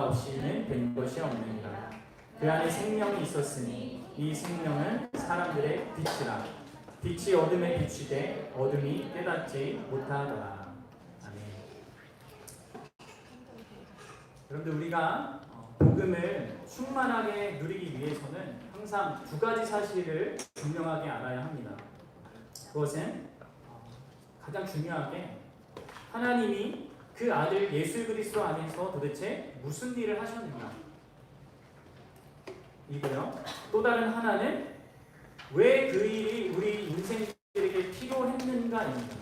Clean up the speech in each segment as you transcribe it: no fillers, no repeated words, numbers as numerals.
없이는 된 것이 없느니라. 그 안에 생명이 있었으니 이 생명은 사람들의 빛이라. 빛이 어둠에 비추되 어둠이 깨닫지 못하더라. 아멘. 여러분들, 우리가 복음을 충만하게 누리기 위해서는 항상 두 가지 사실을 분명하게 알아야 합니다. 그것은 가장 중요하게 하나님이 그 아들 예수 그리스도 안에서 도대체 무슨 일을 하셨느냐 이고요. 또 다른 하나는 왜 그 일이 우리 인생들에게 필요했는가입니다.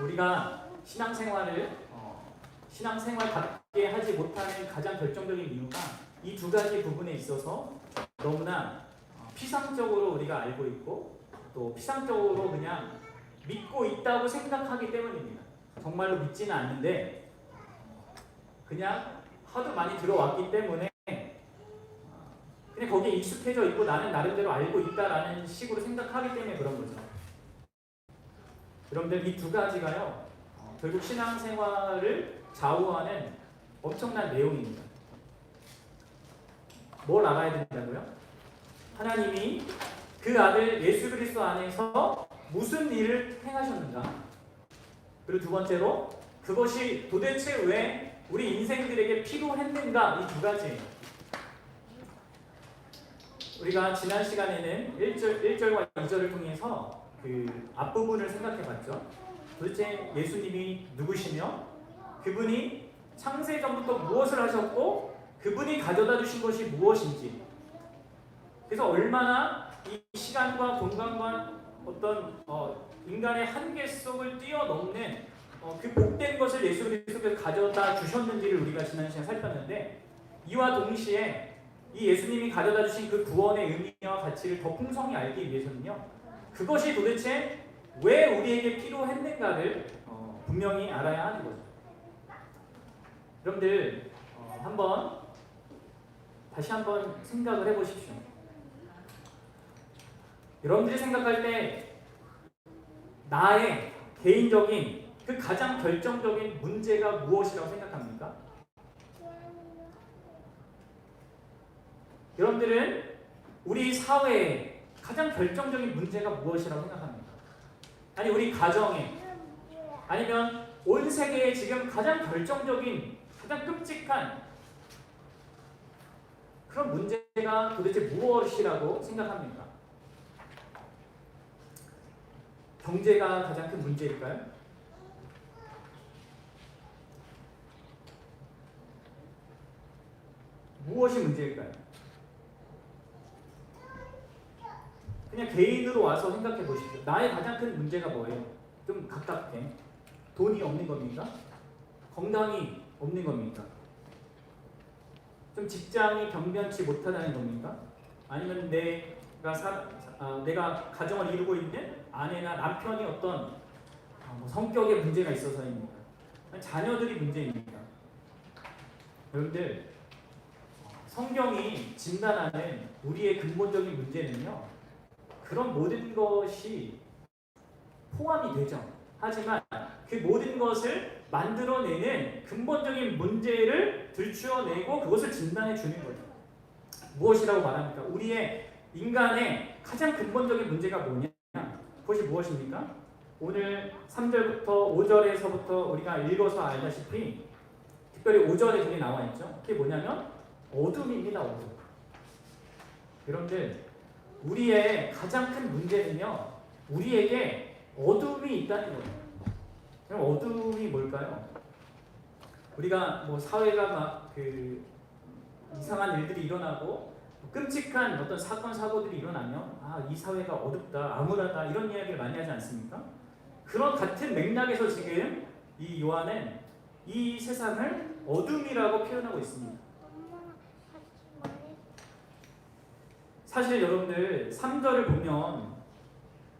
우리가 신앙생활답게 하지 못하는 가장 결정적인 이유가 이 두 가지 부분에 있어서 너무나 피상적으로 우리가 알고 있고 또 피상적으로 그냥 믿고 있다고 생각하기 때문입니다. 정말로 믿지는 않는데 그냥 하도 많이 들어왔기 때문에 그냥 거기에 익숙해져 있고 나는 나름대로 알고 있다라는 식으로 생각하기 때문에 그런 거죠. 여러분들, 이 두 가지가요 결국 신앙생활을 좌우하는 엄청난 내용입니다. 뭘 알아야 된다고요? 하나님이 그 아들 예수 그리스도 안에서 무슨 일을 행하셨는가? 그리고 두 번째로 그것이 도대체 왜 우리 인생들에게 필요했는가? 이 두 가지예요. 우리가 지난 시간에는 1절과 2절을 통해서 그 앞부분을 생각해봤죠. 도대체 예수님이 누구시며 그분이 창세전부터 무엇을 하셨고 그분이 가져다 주신 것이 무엇인지, 그래서 얼마나 이 시간과 공간과 어떤 인간의 한계 속을 뛰어넘는 그 복된 것을 예수 그리스도께서 가져다 주셨는지를 우리가 지난 시간에 살폈는데, 이와 동시에 이 예수님이 가져다 주신 그 구원의 의미와 가치를 더 풍성히 알기 위해서는요, 그것이 도대체 왜 우리에게 필요했는가를 분명히 알아야 하는 거죠. 여러분들, 다시 한번 생각을 해보십시오. 여러분들이 생각할 때 나의 개인적인 그 가장 결정적인 문제가 무엇이라고 생각합니까? 여러분들은 우리 사회의 가장 결정적인 문제가 무엇이라고 생각합니까? 아니, 우리 가정에, 아니면 온 세계에 지금 가장 결정적인, 가장 끔찍한 그런 문제가 도대체 무엇이라고 생각합니까? 경제가 가장 큰 문제일까요? 무엇이 문제일까요? 그냥 개인으로 와서 생각해 보십시오. 나의 가장 큰 문제가 뭐예요? 좀 가깝게. 돈이 없는 겁니까? 건강이 없는 겁니까? 좀 직장이 변변치 못하다는 겁니까? 아니면 내가 가정을 이루고 있는 아내나 남편이 어떤 성격의 문제가 있어서입니까? 자녀들이 문제입니까? 여러분들, 성경이 진단하는 우리의 근본적인 문제는요, 그런 모든 것이 포함이 되죠. 하지만 그 모든 것을 만들어내는 근본적인 문제를 들추어내고 그것을 진단해 주는 거죠. 무엇이라고 말합니까? 우리의 인간의 가장 근본적인 문제가 뭐냐? 그것이 무엇입니까? 오늘 3절부터 5절에서부터 우리가 읽어서 알다시피 특별히 5절에 그게 나와 있죠. 그게 뭐냐면 어둠입니다. 어둠. 여러분들, 우리의 가장 큰 문제는요, 우리에게 어둠이 있다는 거예요. 그럼 어둠이 뭘까요? 우리가 사회가 막 이상한 일들이 일어나고 끔찍한 어떤 사건 사고들이 일어나면 이 사회가 어둡다, 암울하다 이런 이야기를 많이 하지 않습니까? 그런 같은 맥락에서 지금 이 요한은 이 세상을 어둠이라고 표현하고 있습니다. 사실 여러분들 3절을 보면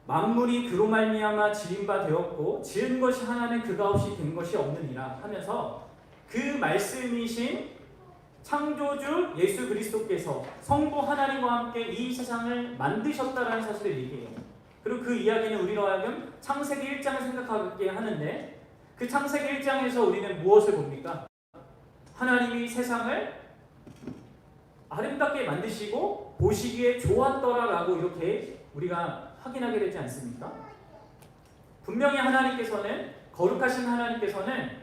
만물이 그로 말미암아 지은 바 되었고 지은 것이 하나는 그가 없이 된 것이 없느니라 하면서 그 말씀이신 창조주 예수 그리스도께서 성부 하나님과 함께 이 세상을 만드셨다라는 사실을 얘기해요. 그리고 그 이야기는 우리로 하여금 창세기 1장을 생각하게 하는데, 그 창세기 1장에서 우리는 무엇을 봅니까? 하나님이 세상을 아름답게 만드시고 보시기에 좋았더라라고 이렇게 우리가 확인하게 되지 않습니까? 분명히 하나님께서는, 거룩하신 하나님께서는,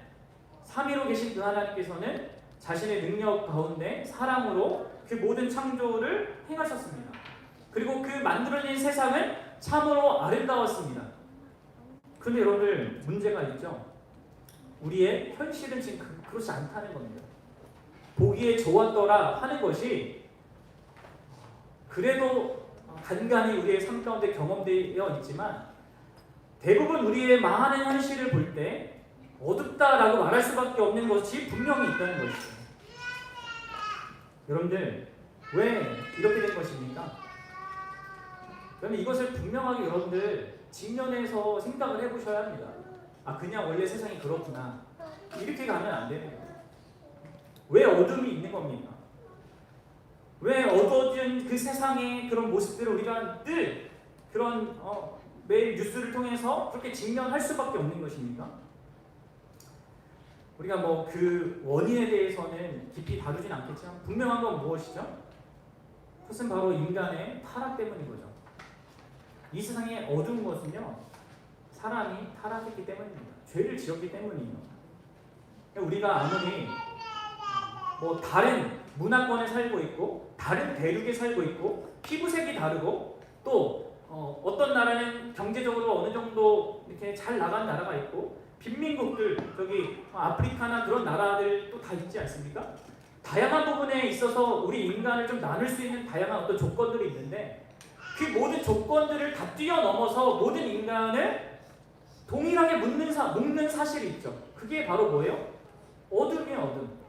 삼위로 계신 그 하나님께서는 자신의 능력 가운데 사랑으로 그 모든 창조를 행하셨습니다. 그리고 그 만들어진 세상은 참으로 아름다웠습니다. 그런데 여러분들, 문제가 있죠. 우리의 현실은 지금 그렇지 않다는 겁니다. 보기에 좋았더라 하는 것이 그래도 간간히 우리의 삶 가운데 경험되어 있지만, 대부분 우리의 많은 현실을 볼 때 어둡다라고 말할 수밖에 없는 것이 분명히 있다는 것이죠. 여러분들, 왜 이렇게 된 것입니까? 그러면 이것을 분명하게 여러분들 직면해서 생각을 해보셔야 합니다. 아, 그냥 원래 세상이 그렇구나, 이렇게 가면 안 되는 거예요. 왜 어둠이 있는 겁니까? 왜 어두워진 그 세상의 그런 모습들을 우리가 늘 그런 매일 뉴스를 통해서 그렇게 직면할 수밖에 없는 것입니까? 우리가 뭐 그 원인에 대해서는 깊이 다루진 않겠지만 분명한 건 무엇이죠? 그것은 바로 인간의 타락 때문인 거죠. 이 세상에 어두운 것은요, 사람이 타락했기 때문입니다. 죄를 지었기 때문이에요. 우리가 아무리 뭐 다른 문화권에 살고 있고, 다른 대륙에 살고 있고, 피부색이 다르고, 또 어떤 나라는 경제적으로 어느 정도 이렇게 잘 나간 나라가 있고, 빈민국들, 저기 아프리카나 그런 나라들 또 다 있지 않습니까? 다양한 부분에 있어서 우리 인간을 좀 나눌 수 있는 다양한 어떤 조건들이 있는데, 그 모든 조건들을 다 뛰어넘어서 모든 인간을 동일하게 묶는 사실이 있죠. 그게 바로 뭐예요? 어둠이에요, 어둠.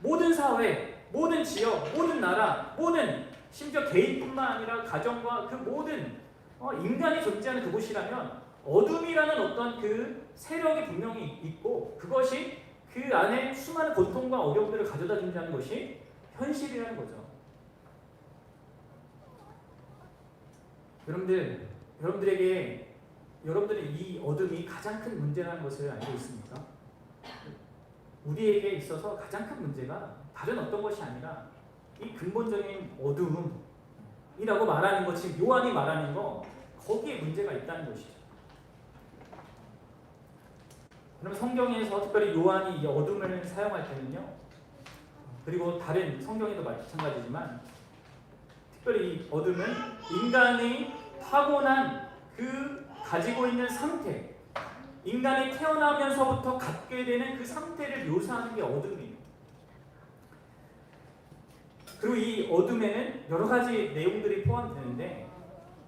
모든 사회, 모든 지역, 모든 나라, 모든, 심지어 개인뿐만 아니라 가정과 그 모든 인간이 존재하는 그곳이라면 어둠이라는 어떤 그 세력이 분명히 있고, 그것이 그 안에 수많은 고통과 어려움들을 가져다 준다는 것이 현실이라는 거죠. 여러분들에게 여러분들의 이 어둠이 가장 큰 문제라는 것을 알고 있습니까? 우리에게 있어서 가장 큰 문제가 다른 어떤 것이 아니라 이 근본적인 어둠이라고 말하는 것, 지금 요한이 말하는 거, 거기에 문제가 있다는 것이죠. 그럼 성경에서 특별히 요한이 이 어둠을 사용할 때는요, 그리고 다른 성경에도 마찬가지지만, 특별히 이 어둠은 인간이 타고난 그 가지고 있는 상태, 인간이 태어나면서부터 갖게 되는 그 상태를 묘사하는 게 어둠이에요. 그리고 이 어둠에는 여러 가지 내용들이 포함되는데,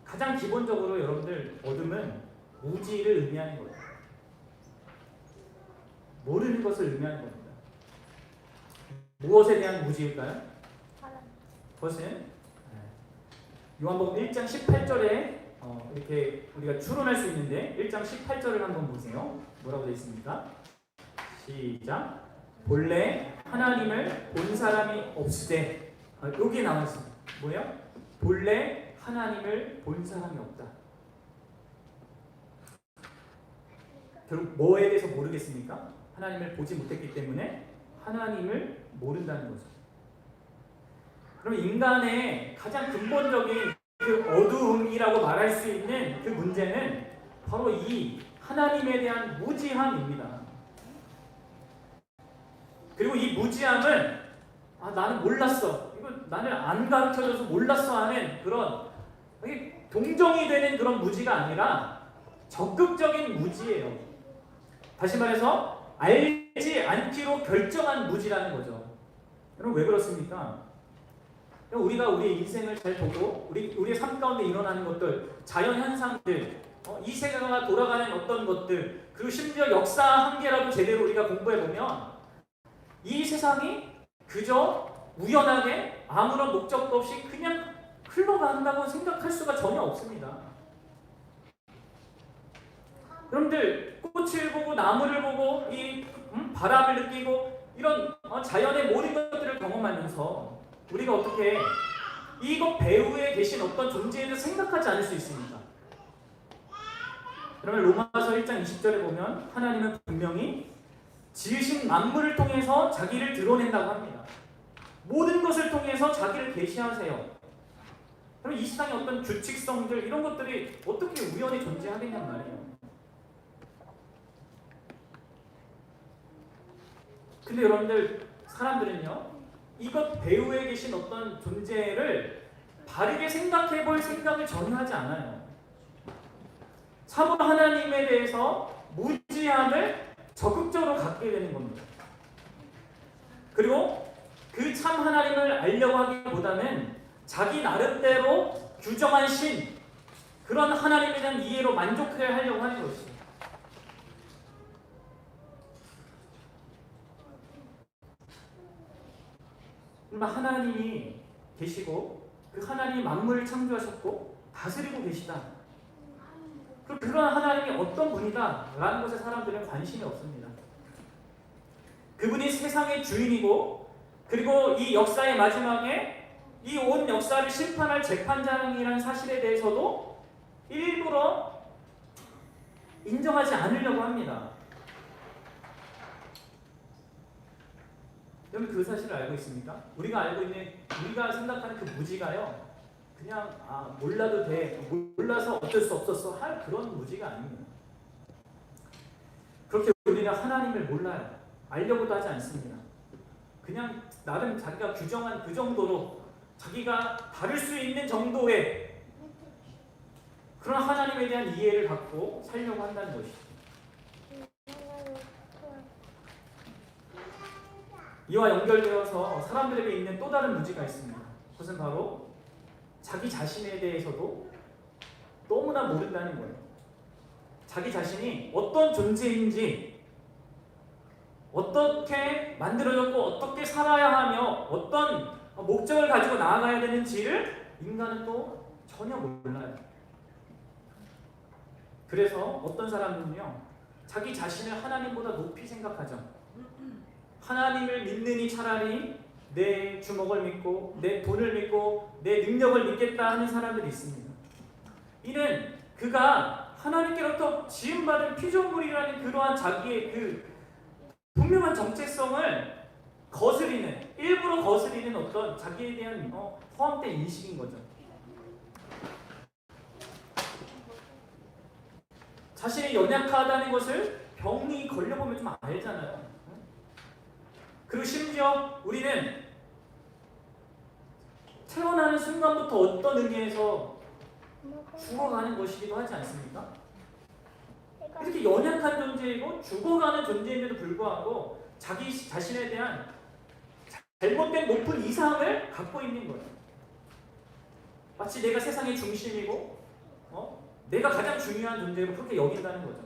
가장 기본적으로 여러분들, 어둠은 무지를 의미하는 거예요. 모르는 것을 의미하는 겁니다. 무엇에 대한 무지일까요? 그것은 요한복음 1장 18절에 이렇게 우리가 추론할 수 있는데, 1장 18절을 한번 보세요. 뭐라고 되어 있습니까? 시작. 본래 하나님을 본 사람이 없으되, 여기에 나와 있습니다. 뭐예요? 본래 하나님을 본 사람이 없다. 결국 뭐에 대해서 모르겠습니까? 하나님을 보지 못했기 때문에 하나님을 모른다는 거죠. 그럼 인간의 가장 근본적인 그 어두움이라고 말할 수 있는 그 문제는 바로 이 하나님에 대한 무지함입니다. 그리고 이 무지함은 나는 몰랐어, 이거 나는 안 가르쳐줘서 몰랐어 하는 그런 동정이 되는 그런 무지가 아니라 적극적인 무지예요. 다시 말해서 알지 않기로 결정한 무지라는 거죠. 여러분, 왜 그렇습니까? 우리가 우리의 인생을 잘 보고 우리의 삶 가운데 일어나는 것들, 자연 현상들, 이 세계가 돌아가는 어떤 것들, 그리고 심지어 역사 한 개라도 제대로 우리가 공부해보면 이 세상이 그저 우연하게 아무런 목적도 없이 그냥 흘러간다고 생각할 수가 전혀 없습니다. 여러분들, 꽃을 보고 나무를 보고 이 바람을 느끼고 이런 자연의 모든 것들을 경험하면서 우리가 어떻게 이것 배후에 계신 어떤 존재에 대해서 생각하지 않을 수 있습니까? 그러면 로마서 1장 20절에 보면 하나님은 분명히 지으신 만물을 통해서 자기를 드러낸다고 합니다. 모든 것을 통해서 자기를 계시하세요. 그럼 이 세상의 어떤 규칙성들 이런 것들이 어떻게 우연히 존재하겠냔 말이에요. 근데 여러분들 사람들은요 이것 배후에 계신 어떤 존재를 바르게 생각해 볼 생각을 전혀 하지 않아요. 참으로 하나님에 대해서 무지함을 적극적으로 갖게 되는 겁니다. 그리고 그 참 하나님을 알려고 하기보다는 자기 나름대로 규정한 신, 그런 하나님에 대한 이해로 만족해 하려고 하는 것이죠. 하나님이 계시고 그 하나님이 만물을 창조하셨고 다스리고 계시다. 그런 하나님이 어떤 분이다 라는 것에 사람들은 관심이 없습니다. 그분이 세상의 주인이고 그리고 이 역사의 마지막에 이 온 역사를 심판할 재판장이라는 사실에 대해서도 일부러 인정하지 않으려고 합니다. 여러분 그 사실을 알고 있습니까? 우리가 생각하는 그 무지가요 그냥 몰라도 돼, 몰라서 어쩔 수 없었어 할 그런 무지가 아닙니다. 그렇게 우리는 하나님을 몰라요. 알려고도 하지 않습니다. 그냥 나름 자기가 규정한 그 정도로 자기가 다룰 수 있는 정도의 그런 하나님에 대한 이해를 갖고 살려고 한다는 것이죠. 이와 연결되어서 사람들에게 있는 또 다른 무지가 있습니다. 그것은 바로 자기 자신에 대해서도 너무나 모른다는 거예요. 자기 자신이 어떤 존재인지, 어떻게 만들어졌고 어떻게 살아야 하며 어떤 목적을 가지고 나아가야 되는지를 인간은 또 전혀 몰라요. 그래서 어떤 사람은요 자기 자신을 하나님보다 높이 생각하죠. 하나님을 믿느니 차라리 내 주먹을 믿고 내 돈을 믿고 내 능력을 믿겠다 하는 사람들이 있습니다. 이는 그가 하나님께로부터 지음받은 피조물이라는 그러한 자기의 그 분명한 정체성을 일부러 거스리는 어떤 자기에 대한 포함된 인식인 거죠. 자신이 연약하다는 것을 병이 걸려보면 좀 알잖아요. 그리고 심지어 우리는 태어나는 순간부터 어떤 의미에서 죽어가는 것이기도 하지 않습니까? 이렇게 연약한 존재이고 죽어가는 존재인데도 불구하고 자기 자신에 대한 잘못된 높은 이상을 갖고 있는 거예요. 마치 내가 세상의 중심이고 내가 가장 중요한 존재로 그렇게 여긴다는 거죠.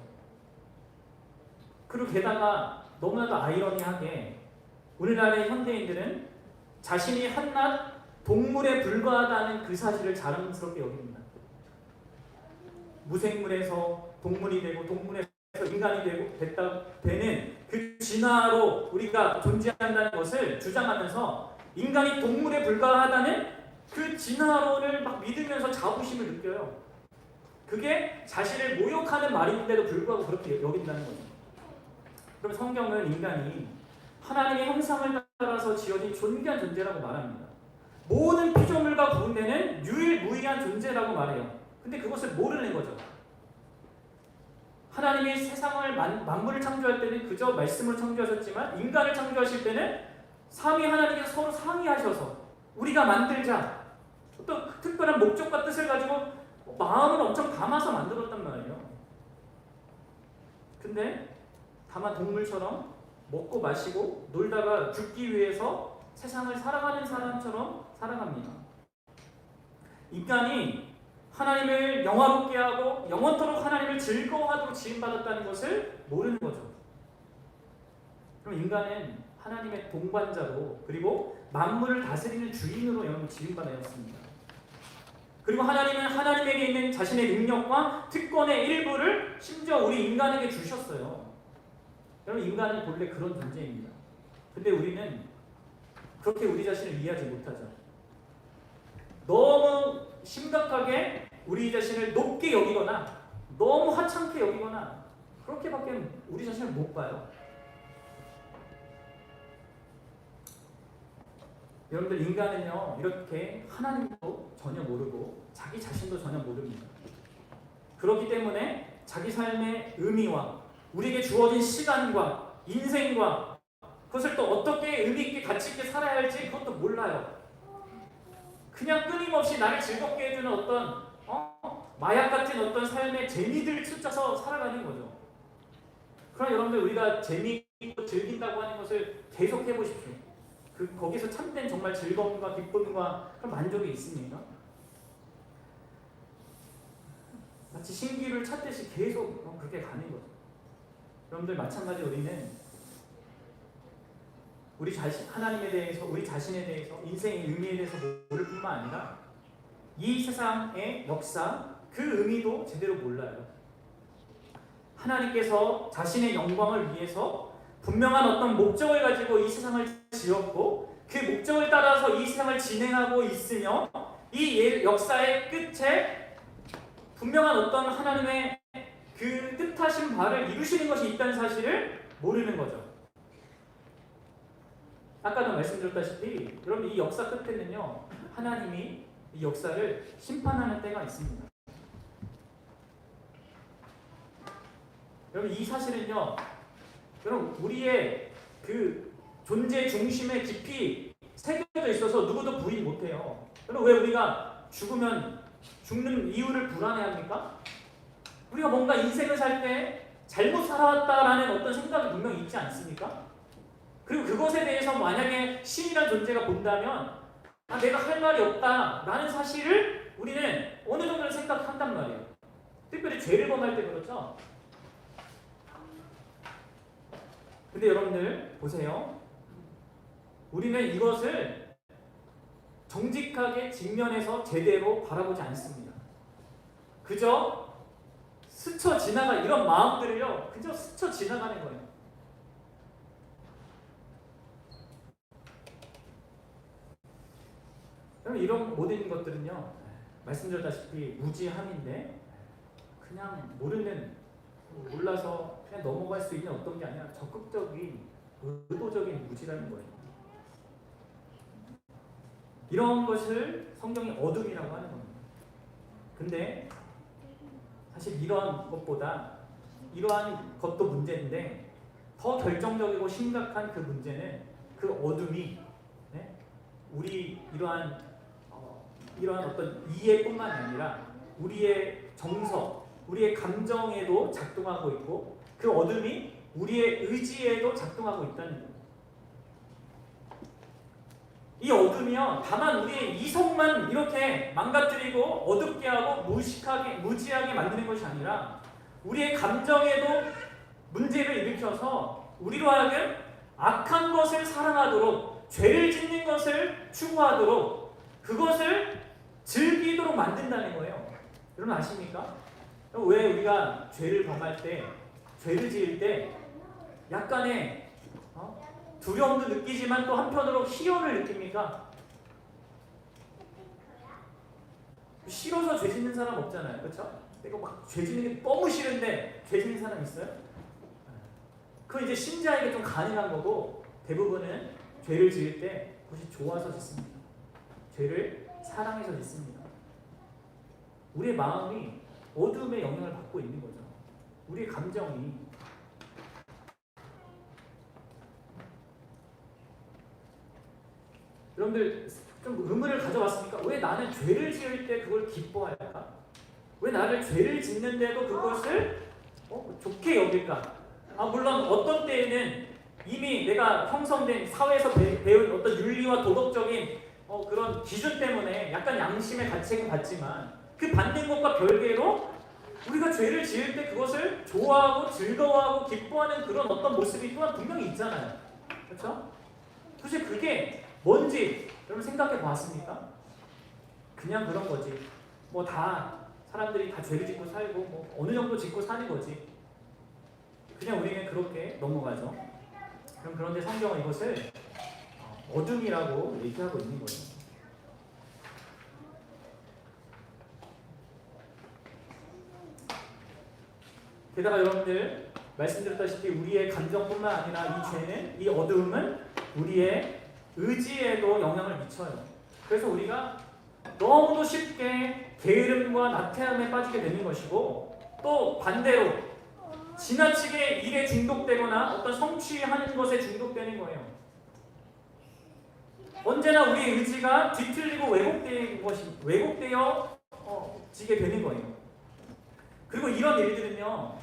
그리고 게다가 너무나도 아이러니하게 우리나라의 현대인들은 자신이 한낱 동물에 불과하다는 그 사실을 자랑스럽게 여깁니다. 무생물에서 동물이 되고 동물에서 인간이 되는 그 진화로 우리가 존재한다는 것을 주장하면서 인간이 동물에 불과하다는 그 진화론을 막 믿으면서 자부심을 느껴요. 그게 자신을 모욕하는 말인데도 불구하고 그렇게 여긴다는 거죠. 그럼 성경은 인간이 하나님의 형상을 따라서 지어진 존귀한 존재라고 말합니다. 모든 피조물과 구분되는 유일무이한 존재라고 말해요. 근데 그것을 모르는 거죠. 하나님이 세상을 만물을 창조할 때는 그저 말씀으로 창조하셨지만 인간을 창조하실 때는 삼위 하나님께서 서로 상의하셔서 우리가 만들자 어떤 특별한 목적과 뜻을 가지고 마음을 엄청 담아서 만들었단 말이에요. 근데 다만 동물처럼 먹고 마시고 놀다가 죽기 위해서 세상을 살아가는 사람처럼 살아갑니다. 인간이 하나님을 영화롭게 하고 영원토록 하나님을 즐거워하도록 지음받았다는 것을 모르는 거죠. 그럼 인간은 하나님의 동반자로 그리고 만물을 다스리는 주인으로 여러분 지음받았습니다. 그리고 하나님은 하나님에게 있는 자신의 능력과 특권의 일부를 심지어 우리 인간에게 주셨어요. 여러분 인간은 본래 그런 존재입니다. 근데 우리는 그렇게 우리 자신을 이해하지 못하죠. 너무 심각하게 우리 자신을 높게 여기거나 너무 하찮게 여기거나 그렇게밖에 우리 자신을 못 봐요. 여러분들 인간은요 이렇게 하나님도 전혀 모르고 자기 자신도 전혀 모릅니다. 그렇기 때문에 자기 삶의 의미와 우리에게 주어진 시간과 인생과 그것을 또 어떻게 의미 있게 가치 있게 살아야 할지 그것도 몰라요. 그냥 끊임없이 나를 즐겁게 해주는 어떤 마약 같은 어떤 삶의 재미들을 쫓아서 살아가는 거죠. 그럼 여러분들 우리가 재미있고 즐긴다고 하는 것을 계속 해보십시오. 거기서 참된 정말 즐거움과 기쁨과 그런 만족이 있습니까? 마치 신기를 찾듯이 계속 그렇게 가는 거죠. 여러분들 마찬가지 우리는 우리 자신, 하나님에 대해서, 우리 자신에 대해서, 인생의 의미에 대해서 모를 뿐만 아니라 이 세상의 역사, 그 의미도 제대로 몰라요. 하나님께서 자신의 영광을 위해서 분명한 어떤 목적을 가지고 이 세상을 지었고 그 목적을 따라서 이 세상을 진행하고 있으며 이 역사의 끝에 분명한 어떤 하나님의 그 뜻하신 바를 이루시는 것이 있다는 사실을 모르는 거죠. 아까도 말씀드렸다시피 여러분 이 역사 끝에는요 하나님이 이 역사를 심판하는 때가 있습니다. 여러분 이 사실은요 여러분 우리의 그 존재 중심에 깊이 새겨져 있어서 누구도 부인 못해요. 여러분 왜 우리가 죽는 이유를 불안해합니까? 우리가 뭔가 인생을 살 때 잘못 살아왔다라는 어떤 생각이 분명히 있지 않습니까? 그리고 그것에 대해서 만약에 신이라는 존재가 본다면 내가 할 말이 없다라는 사실을 우리는 어느 정도는 생각한단 말이에요. 특별히 죄를 범할 때 그렇죠. 근데 여러분들 보세요. 우리는 이것을 정직하게 직면해서 제대로 바라보지 않습니다. 그저 스쳐 지나가 이런 마음들을요 그저 스쳐 지나가는 거예요. 이런 모든 것들은요 말씀드렸다시피 무지함인데 그냥 몰라서 그냥 넘어갈 수 있는 어떤 게 아니라 적극적인 의도적인 무지라는 거예요. 이런 것을 성경이 어둠이라고 하는 겁니다. 근데 사실 이러한 것도 문제인데 더 결정적이고 심각한 그 문제는 그 어둠이 우리 이러한 어떤 이해뿐만 아니라 우리의 정서, 우리의 감정에도 작동하고 있고 그 어둠이 우리의 의지에도 작동하고 있다는 거예요. 이 어둠이요 다만 우리의 이성만 이렇게 망가뜨리고 어둡게 하고 무지하게 만드는 것이 아니라 우리의 감정에도 문제를 일으켜서 우리로 하여금 악한 것을 사랑하도록 죄를 짓는 것을 추구하도록 그것을 즐기도록 만든다는 거예요. 여러분 아십니까? 왜 우리가 죄를 범할 때, 죄를 지을 때 약간의 두려움도 느끼지만 또 한편으로 희열을 느낍니까? 싫어서 죄 짓는 사람 없잖아요. 그렇죠? 내가 막 죄 짓는 게 너무 싫은데 죄 짓는 사람 있어요? 그건 이제 신자에게 좀 가능한 거고 대부분은 죄를 지을 때 그것이 좋아서 짓습니다. 죄를 사랑해서 짓습니다. 우리의 마음이 어둠의 영향을 받고 있는 거죠. 우리의 감정이. 여러분들 좀 의문을 가져봤습니까? 왜 나는 죄를 지을 때 그걸 기뻐할까? 왜 나를 죄를 짓는데도 그것을 좋게 여길까? 물론 어떤 때에는 이미 내가 형성된 사회에서 배운 어떤 윤리와 도덕적인 그런 기준 때문에 약간 양심의 가책은 받지만 그 받는 것과 별개로 우리가 죄를 지을 때 그것을 좋아하고 즐거워하고 기뻐하는 그런 어떤 모습이 또한 분명히 있잖아요. 그렇죠? 도대체 그게 뭔지 여러분 생각해 보았습니까? 그냥 그런 거지. 사람들이 다 죄를 짓고 살고 어느 정도 짓고 사는 거지. 그냥 우리는 그렇게 넘어가죠. 그럼 그런데 성경은 이것을 어둠이라고 얘기하고 있는 거예요. 게다가 여러분들 말씀드렸다시피 우리의 감정뿐만 아니라 이 죄는, 이 어두움은 우리의 의지에도 영향을 미쳐요. 그래서 우리가 너무도 쉽게 게으름과 나태함에 빠지게 되는 것이고, 또 반대로 지나치게 일에 중독되거나 어떤 성취하는 것에 중독되는 거예요. 언제나 우리의 의지가 뒤틀리고 왜곡되어 지게 되는 거예요. 그리고 이런 일들은요,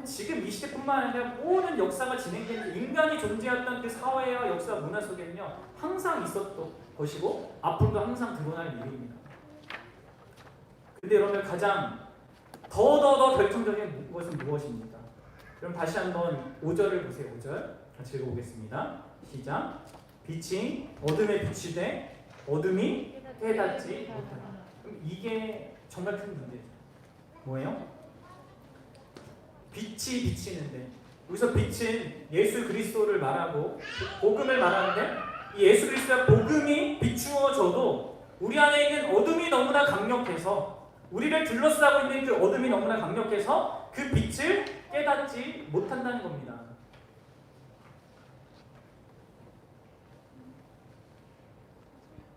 지금 이 시대뿐만 아니라 모든 역사가 진행되는 인간이 존재했던 그 사회와 역사, 문화 속에는요 항상 있었던 것이고 앞으로도 항상 드러날 일입니다. 근데 여러분, 가장 더 결정적인 것은 무엇입니까? 그럼 다시 한번 5절을 보세요. 5절 같이 읽어보겠습니다. 시작. 빛이 어둠에 비추되 어둠이 깨닫지 못하다. 그럼 이게 정말 큰 문제죠. 뭐예요? 빛이 비치는데, 여기서 빛은 예수 그리스도를 말하고 복음을 말하는데, 이 예수 그리스도의 복음이 비추어져도 우리 안에 있는 어둠이 너무나 강력해서, 우리를 둘러싸고 있는 그 어둠이 너무나 강력해서 그 빛을 깨닫지 못한다는 겁니다.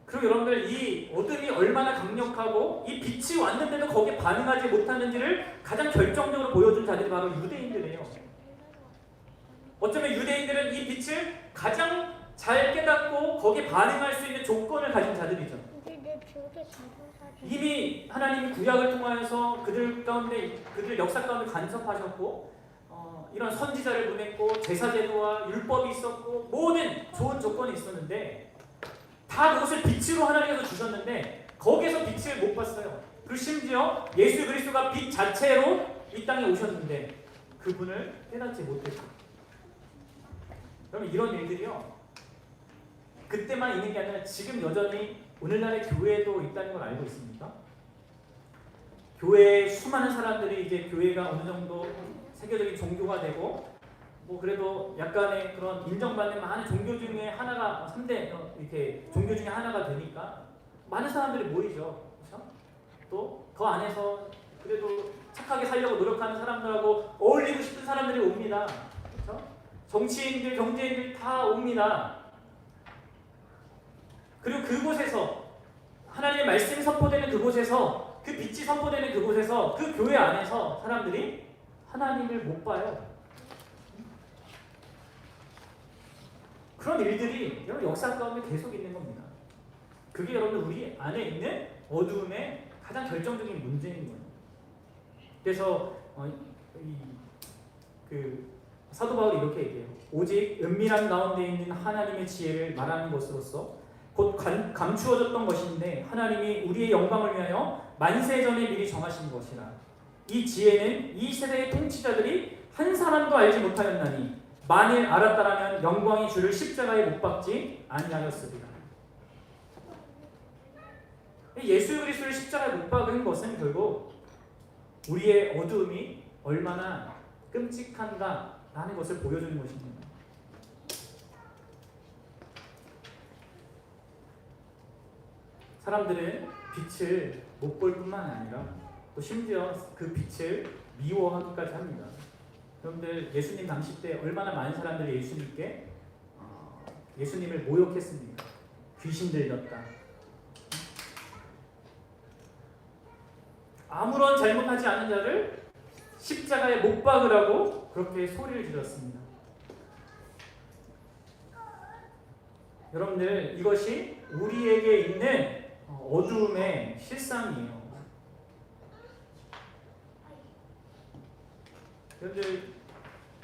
그리고 여러분들, 이 어둠이 얼마나 강력하고 이 빛이 왔는데도 거기에 반응하지 못하는지를 가장 결정적으로 보여준 자들이 바로 유대인들이에요. 어쩌면 유대인들은 이 빛을 가장 잘 깨닫고 거기에 반응할 수 있는 조건을 가진 자들이죠. 이미 하나님이 구약을 통하여서 그들 역사 가운데 간섭하셨고, 이런 선지자를 보냈고 제사제도와 율법이 있었고 모든 좋은 조건이 있었는데, 다 그것을 빛으로 하나님께서 주셨는데 거기에서 빛을 못 봤어요. 그리고 심지어 예수 그리스도가 빛 자체로 이 땅에 오셨는데 그분을 깨닫지 못했죠. 그러면 이런 일들이요, 그때만 있는 게 아니라 지금 여전히 오늘날의 교회에도 있다는 걸 알고 있습니까? 교회에 수많은 사람들이 이제 교회가 어느 정도 세계적인 종교가 되고, 뭐 그래도 약간의 그런 인정받는 많은 종교 중에 하나가 3대 이렇게 종교 중에 하나가 되니까 많은 사람들이 모이죠. 그렇죠? 또 그 안에서 그래도 착하게 살려고 노력하는 사람들하고 어울리고 싶은 사람들이 옵니다. 그렇죠? 정치인들, 경제인들 다 옵니다. 그리고 그곳에서 하나님의 말씀이 선포되는 그곳에서, 그 빛이 선포되는 그곳에서, 그 교회 안에서 사람들이 하나님을 못 봐요. 그런 일들이 여러분 역사 가운데 계속 있는 겁니다. 그게 여러분 우리 안에 있는 어두움의 가장 결정적인 문제인 거예요. 그래서 사도 바울이 이렇게 얘기해요. 오직 은밀한 가운데 있는 하나님의 지혜를 말하는 것으로서 곧 감추어졌던 것인데 하나님이 우리의 영광을 위하여 만세전에 미리 정하신 것이라. 이 지혜는 이 세대의 통치자들이 한 사람도 알지 못하였나니 만일 알았다라면 영광이 주를 십자가에 못 박지 아니하였으리라. 예수 그리스도를 십자가에 못 박은 것은 결국 우리의 어두움이 얼마나 끔찍한가라는 것을 보여주는 것입니다. 사람들은 빛을 못 볼 뿐만 아니라 또 심지어 그 빛을 미워하기까지 합니다. 여러분들, 예수님 당시 때 얼마나 많은 사람들이 예수님을 모욕했습니까? 귀신 들렸다. 아무런 잘못하지 않은 자를 십자가에 못 박으라고 그렇게 소리를 질렀습니다. 여러분들, 이것이 우리에게 있는 어두움의 실상이에요. 여러분들,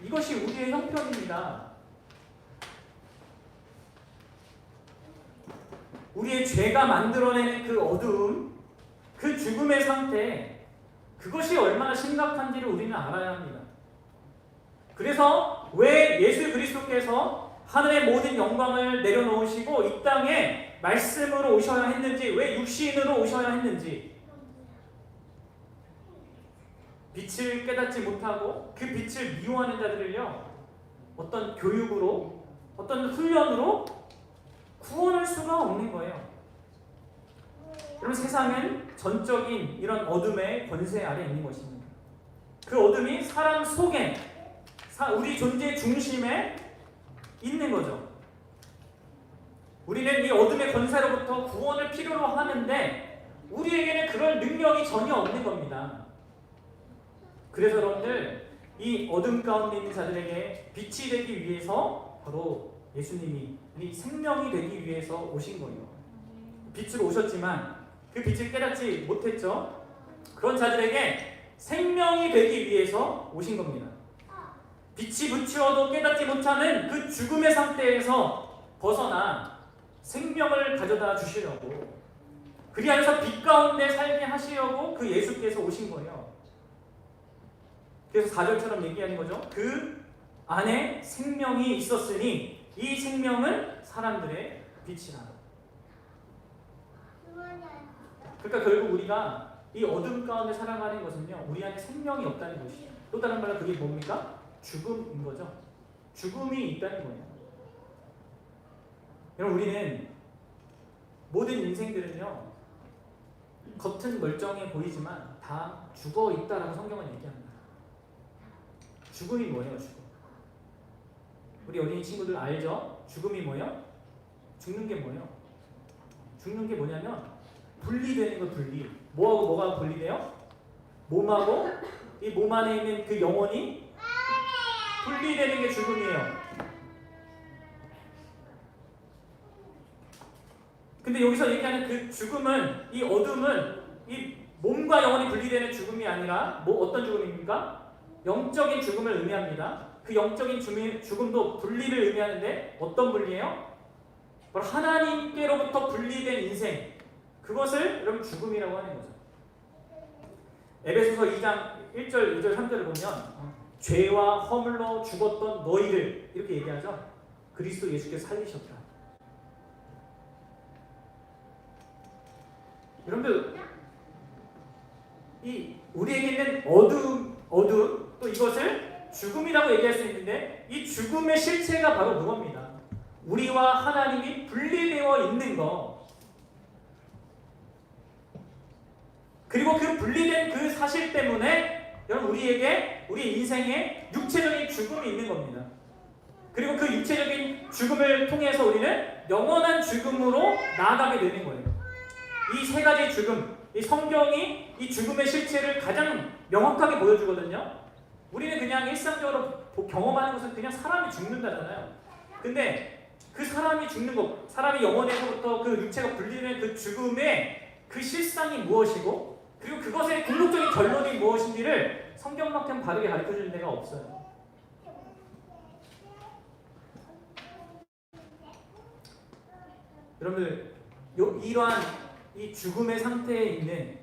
이것이 우리의 형편입니다. 우리의 죄가 만들어내는 그 어두움, 그 죽음의 상태, 그것이 얼마나 심각한지를 우리는 알아야 합니다. 그래서 왜 예수 그리스도께서 하늘의 모든 영광을 내려놓으시고 이 땅에 말씀으로 오셔야 했는지, 왜 육신으로 오셔야 했는지, 빛을 깨닫지 못하고 그 빛을 미워하는 자들을요, 어떤 교육으로, 어떤 훈련으로 구원할 수가 없는 거예요. 여러분, 세상은 전적인 이런 어둠의 권세 아래 있는 것입니다. 그 어둠이 사람 속에, 우리 존재의 중심에 있는 거죠. 우리는 이 어둠의 권세로부터 구원을 필요로 하는데 우리에게는 그럴 능력이 전혀 없는 겁니다. 그래서 여러분들 이 어둠 가운데 있는 자들에게 빛이 되기 위해서 바로 예수님이 이 생명이 되기 위해서 오신 거예요. 빛으로 오셨지만 그 빛을 깨닫지 못했죠. 그런 자들에게 생명이 되기 위해서 오신 겁니다. 빛이 비추어도 깨닫지 못하는 그 죽음의 상태에서 벗어나 생명을 가져다 주시려고, 그리하여서 빛 가운데 살게 하시려고 그 예수께서 오신 거예요. 그래서 4절처럼 얘기하는 거죠. 그 안에 생명이 있었으니 이 생명은 사람들의 빛이라. 그러니까 결국 우리가 이 어둠 가운데 살아가는 것은요, 우리 안에 생명이 없다는 것이죠. 또 다른 말로 그게 뭡니까? 죽음인 거죠. 죽음이 있다는 거예요. 여러분, 우리는 모든 인생들은요, 겉은 멀쩡해 보이지만 다 죽어 있다라고 성경은 얘기합니다. 죽음이 뭐예요? 죽음. 우리 어린이 친구들 알죠? 죽음이 뭐예요? 죽는 게 뭐예요? 죽는 게 뭐냐면 분리되는 거. 분리. 뭐하고 뭐가 분리돼요? 몸하고 이 몸 안에 있는 그 영혼이 분리되는 게 죽음이에요. 근데 여기서 얘기하는 그 죽음은, 이 어둠은 이 몸과 영혼이 분리되는 죽음이 아니라 어떤 죽음입니까? 영적인 죽음을 의미합니다. 그 영적인 죽음도 분리를 의미하는데 어떤 분리예요? 바로 하나님께로부터 분리된 인생, 그것을 여러분 죽음이라고 하는 거죠. 에베소서 2장 1절, 2절, 3절을 보면 죄와 허물로 죽었던 너희를 이렇게 얘기하죠. 그리스도 예수께서 살리셨다. 여러분들, 이 우리에게 있는 어둠 또 이것을 죽음이라고 얘기할 수 있는데, 이 죽음의 실체가 바로 그겁니다. 우리와 하나님이 분리되어 있는 거. 그리고 그 분리된 그 사실 때문에 여러분 우리에게 우리 인생에 육체적인 죽음이 있는 겁니다. 그리고 그 육체적인 죽음을 통해서 우리는 영원한 죽음으로 나아가게 되는 거예요. 이 세 가지 죽음, 이 성경이 이 죽음의 실체를 가장 명확하게 보여주거든요. 우리는 그냥 일상적으로 경험하는 것은 그냥 사람이 죽는다잖아요. 근데 그 사람이 죽는 것, 사람이 영혼에서부터 그 육체가 분리되는 그 죽음의 그 실상이 무엇이고, 그리고 그것의 궁극적인 결론이 무엇인지를 성경만큼 바르게 가르쳐주는 데가 없어요. 여러분들, 이러한 이 죽음의 상태에 있는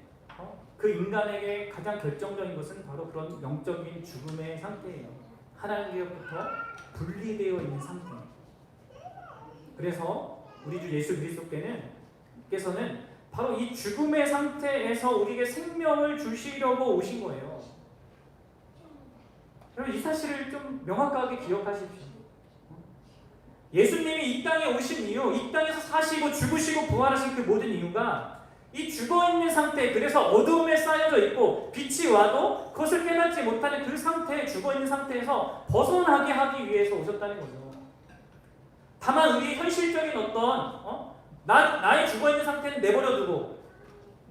그 인간에게 가장 결정적인 것은 바로 그런 영적인 죽음의 상태예요. 하나님께로부터 분리되어 있는 상태. 그래서 우리 주 예수 그리스도께서는 바로 이 죽음의 상태에서 우리에게 생명을 주시려고 오신 거예요. 여러분, 이 사실을 좀 명확하게 기억하십시오. 예수님이 이 땅에 오신 이유, 이 땅에서 사시고 죽으시고 부활하신 그 모든 이유가 이 죽어있는 상태, 그래서 어두움에 쌓여져 있고 빛이 와도 그것을 깨닫지 못하는 그 상태, 죽어있는 상태에서 벗어나게 하기 위해서 오셨다는 거죠. 다만 우리 현실적인 어떤 나의 죽어있는 상태는 내버려두고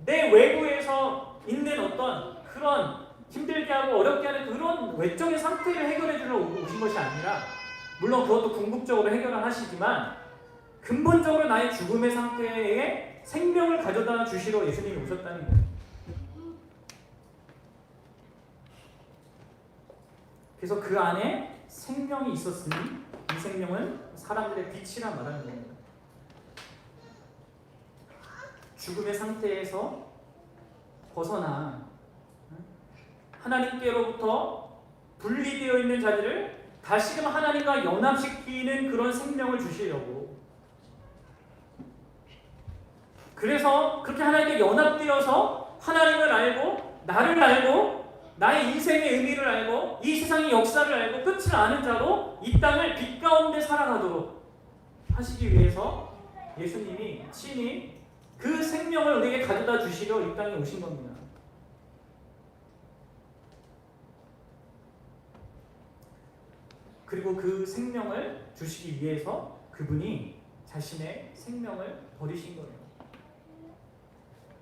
내 외부에서 있는 어떤 그런 힘들게 하고 어렵게 하는 그런 외적인 상태를 해결해 주러 오신 것이 아니라, 물론 그것도 궁극적으로 해결을 하시지만 근본적으로 나의 죽음의 상태에 생명을 가져다 주시러 예수님이 오셨다는 거예요. 그래서 그 안에 생명이 있었으니 이 생명은 사람들의 빛이라 말하는 겁니다. 죽음의 상태에서 벗어나 하나님께로부터 분리되어 있는 자들을 다시금 하나님과 연합시키는 그런 생명을 주시려고, 그래서 그렇게 하나님께 연합되어서 하나님을 알고 나를 알고 나의 인생의 의미를 알고 이 세상의 역사를 알고 끝을 아는 자로 이 땅을 빛 가운데 살아가도록 하시기 위해서 예수님이 친히 그 생명을 우리에게 가져다 주시려 이 땅에 오신 겁니다. 그리고 그 생명을 주시기 위해서 그분이 자신의 생명을 버리신 거예요.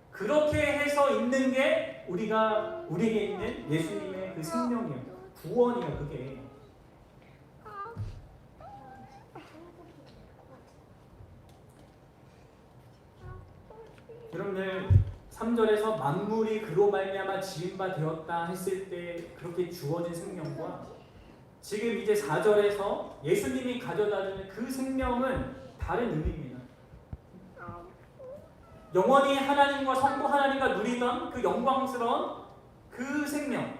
그렇게 해서 있는 게 우리에게 있는 예수님의 그 생명이에요. 구원이에요. 그게. 여러분들 3절에서 만물이 그로 말미암아 지은 바 되었다 했을 때 그렇게 주어진 생명과 지금 이제 4절에서 예수님이 가져다주는 그 생명은 다른 의미입니다. 영원히 하나님과 성부 하나님과 누리던 그 영광스러운 그 생명,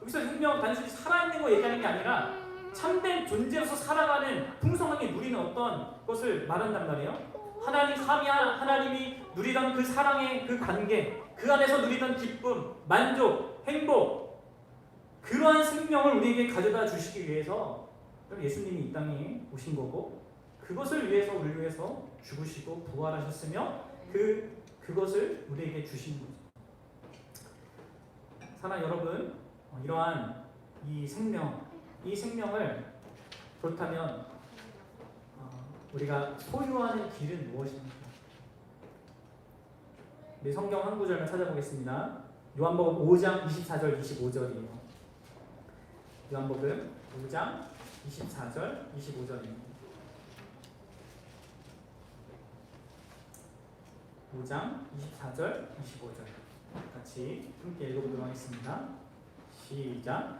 여기서 생명 단순히 살아있는 거 얘기하는 게 아니라 참된 존재로서 살아가는 풍성하게 누리는 어떤 것을 말한단 말이에요. 하나님이 누리던 그 사랑의 그 관계, 그 안에서 누리던 기쁨, 만족, 행복, 그러한 생명을 우리에게 가져다 주시기 위해서 예수님이 이 땅에 오신 거고, 그것을 위해서 우리를 위해서 죽으시고 부활하셨으며 그것을 우리에게 주신 거죠. 사랑하는 여러분, 이러한 이 생명을 그렇다면 우리가 소유하는 길은 무엇입니까? 우리 성경 한 구절만 찾아보겠습니다. 요한복음 5장 24절 25절이에요. 요한복음 5장 24절 25절입니다. 5장 24절 25절 같이 함께 읽어보도록 하겠습니다. 시작.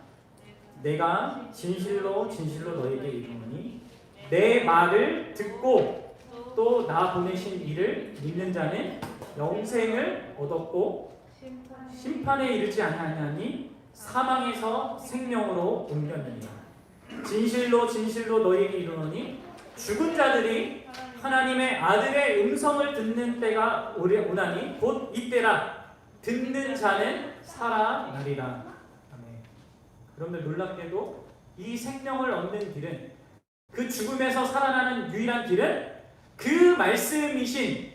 내가 진실로 너에게 이르노니 내 말을 듣고 또 나 보내신 이를 믿는 자는 영생을 얻었고 심판에 이르지 아니하니 사망에서 생명으로 옮겼느니라. 진실로 너에게 이르노니 죽은 자들이 하나님의 아들의 음성을 듣는 때가 오나니 곧 이때라. 듣는 자는 살아나리라. 아멘. 여러분들 놀랍게도 이 생명을 얻는 길은, 그 죽음에서 살아나는 유일한 길은 그 말씀이신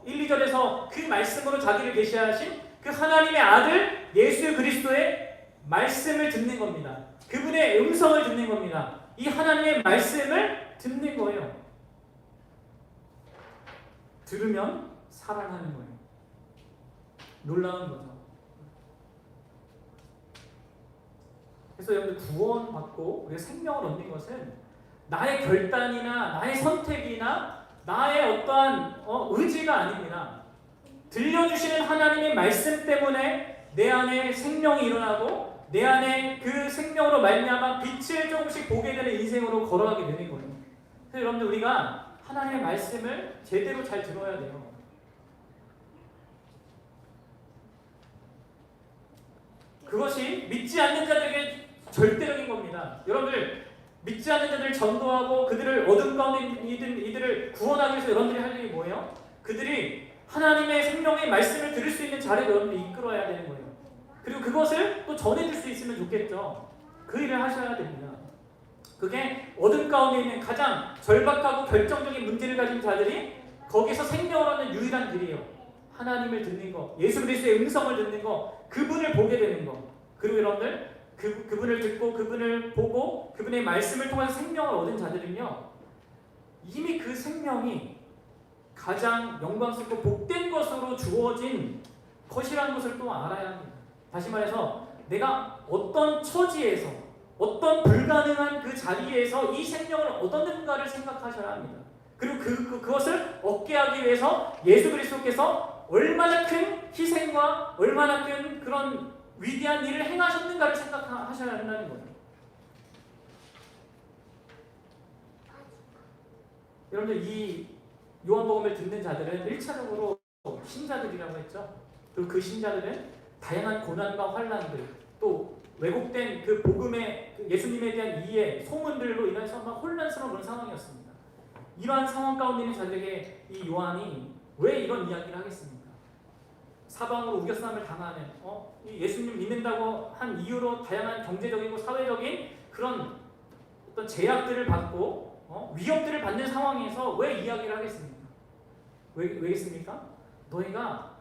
1, 2절에서 그 말씀으로 자기를 계시하신 그 하나님의 아들 예수 그리스도의 말씀을 듣는 겁니다. 그분의 음성을 듣는 겁니다. 이 하나님의 말씀을 듣는 거예요. 들으면 살아나는 거예요. 놀라운 거죠. 그래서 여러분들 구원받고 우리가 생명을 얻는 것은 나의 결단이나 나의 선택이나 나의 어떠한 의지가 아닙니다. 들려주시는 하나님의 말씀 때문에 내 안에 생명이 일어나고 내 안에 그 생명으로 말미암아 빛을 조금씩 보게 되는 인생으로 걸어가게 되는 거예요. 그래서 여러분들 우리가 하나님의 말씀을 제대로 잘 들어야 돼요. 그것이 믿지 않는 자들에게 절대적인 겁니다. 여러분들 믿지 않는 자들을 전도하고 그들을 어둠 가운데 이들을 구원하기 위해서 여러분들이 할 일이 뭐예요? 그들이 하나님의 생명의 말씀을 들을 수 있는 자리를 여러분들이 이끌어야 되는 거예요. 그리고 그것을 또 전해줄 수 있으면 좋겠죠. 그 일을 하셔야 됩니다. 그게 어둠 가운데 있는 가장 절박하고 결정적인 문제를 가진 자들이 거기서 생명을 얻는 유일한 길이에요. 하나님을 듣는 거, 예수 그리스도의 음성을 듣는 거, 그분을 보게 되는 거. 그리고 여러분들 그분을 듣고 그분을 보고 그분의 말씀을 통해서 생명을 얻은 자들은요, 이미 그 생명이 가장 영광스럽고 복된 것으로 주어진 것이라는 것을 또 알아야 합니다. 다시 말해서 내가 어떤 처지에서 어떤 불가능한 그 자리에서 이 생명을 얻었는가를 생각하셔야 합니다. 그리고 그것을 얻게 하기 위해서 예수 그리스도께서 얼마나 큰 희생과 얼마나 큰 그런 위대한 일을 행하셨는가를 생각하셔야 한다는 거예요. 여러분들 이 요한복음을 듣는 자들은 1차적으로 신자들이라고 했죠. 그리고 그 신자들은 다양한 고난과 환난들, 또 왜곡된 그 복음의 예수님에 대한 이해, 소문들로 인해서 막 혼란스러운 그런 상황이었습니다. 이러한 상황 가운데 있는 자들에게 이 요한이 왜 이런 이야기를 하겠습니까? 사방으로 우겨싸움을 당하는 예수님 믿는다고 한 이유로 다양한 경제적이고 사회적인 그런 어떤 제약들을 받고 위협들을 받는 상황에서 왜 이야기를 하겠습니까? 왜겠습니까? 너희가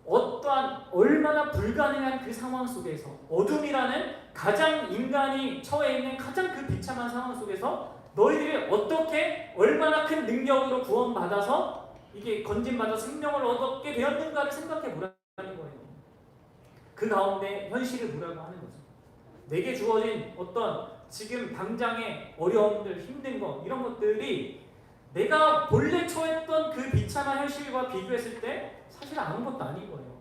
어떠한 얼마나 불가능한 그 상황 속에서 어둠이라는 가장 인간이 처해 있는 가장 그 비참한 상황 속에서 너희들이 어떻게 얼마나 큰 능력으로 구원받아서 이게 건진받아 생명을 얻게 되었는가를 생각해 보라는 거예요. 그 가운데 현실을 보라고 하는 거죠. 내게 주어진 어떤 지금 당장의 어려움들, 힘든 것 이런 것들이 내가 본래 처했던 그 비참한 현실과 비교했을 때 사실 아무것도 아닌 거예요.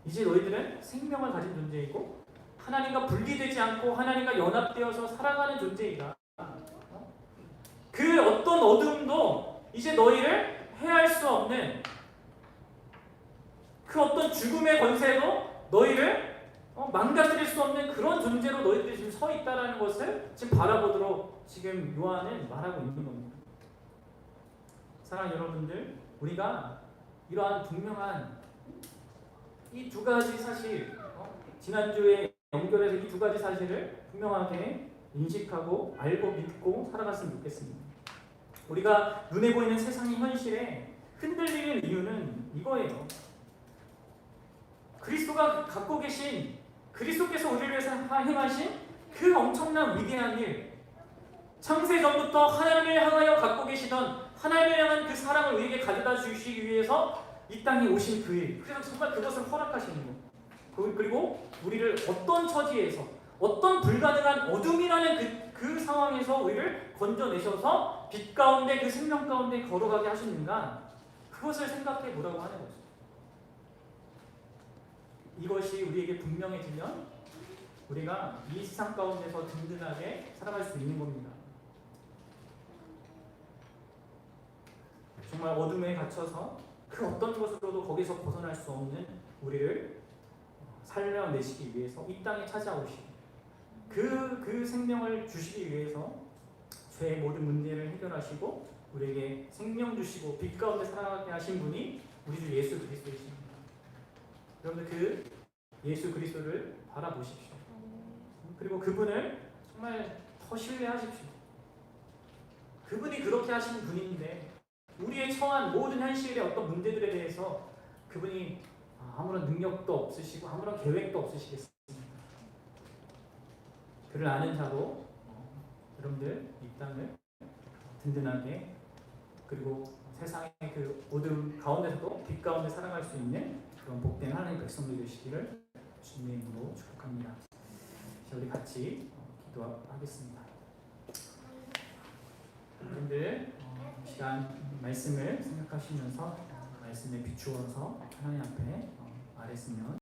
이제 너희들은 생명을 가진 존재이고 하나님과 분리되지 않고 하나님과 연합되어서 살아가는 존재이다. 그 어떤 어둠도 이제 너희를 해할 수 없는 그 어떤 죽음의 권세도 너희를 망가뜨릴 수 없는 그런 존재로 너희들이 지금 서 있다는 것을 지금 바라보도록 지금 요한은 말하고 있는 겁니다. 사랑하는 여러분들, 우리가 이러한 분명한 이 두 가지 사실, 지난주에 연결해서 이 두 가지 사실을 분명하게 인식하고 알고 믿고 살아갔으면 좋겠습니다. 우리가 눈에 보이는 세상의 현실에 흔들리는 이유는 이거예요. 그리스도가 갖고 계신, 그리스도께서 우리를 위해서 행하신 그 엄청난 위대한 일, 창세전부터 하나님을 향하여 갖고 계시던 하나님을 향한 그 사랑을 우리에게 가져다 주시기 위해서 이 땅에 오신 그 일, 그래서 정말 그것을 허락하시는 것. 그리고 우리를 어떤 처지에서, 어떤 불가능한 어둠이라는 그 상황에서 우리를 건져내셔서 빛 가운데, 그 생명 가운데 걸어가게 하시는가, 그것을 생각해 보라고 하는 거죠. 이것이 우리에게 분명해지면 우리가 이 세상 가운데서 든든하게 살아갈 수 있는 겁니다. 정말 어둠에 갇혀서 그 어떤 것으로도 거기서 벗어날 수 없는 우리를 살려내시기 위해서 이 땅에 찾아오시고 그 생명을 주시기 위해서 죄의 모든 문제를 해결하시고 우리에게 생명 주시고 빛 가운데 살아가게 하신 분이 우리 주 예수 그리스도이십니다. 여러분들 그 예수 그리스도를 바라보십시오. 그리고 그분을 정말 더 신뢰하십시오. 그분이 그렇게 하시는 분인데 우리의 처한 모든 현실의 어떤 문제들에 대해서 그분이 아무런 능력도 없으시고 아무런 계획도 없으시겠습니다. 그를 아는 자로 여러분들 이 땅을 든든하게 그리고 세상의 그 어둠 가운데서도 빛 가운데 살아갈 수 있는 그런 복된 하나님의 백성들 되시기를 주님의 이름으로 축복합니다. 우리 같이 기도하겠습니다. 여러분들 시간 말씀을 생각하시면서 말씀에 비추어서 하나님 앞에 아랬으면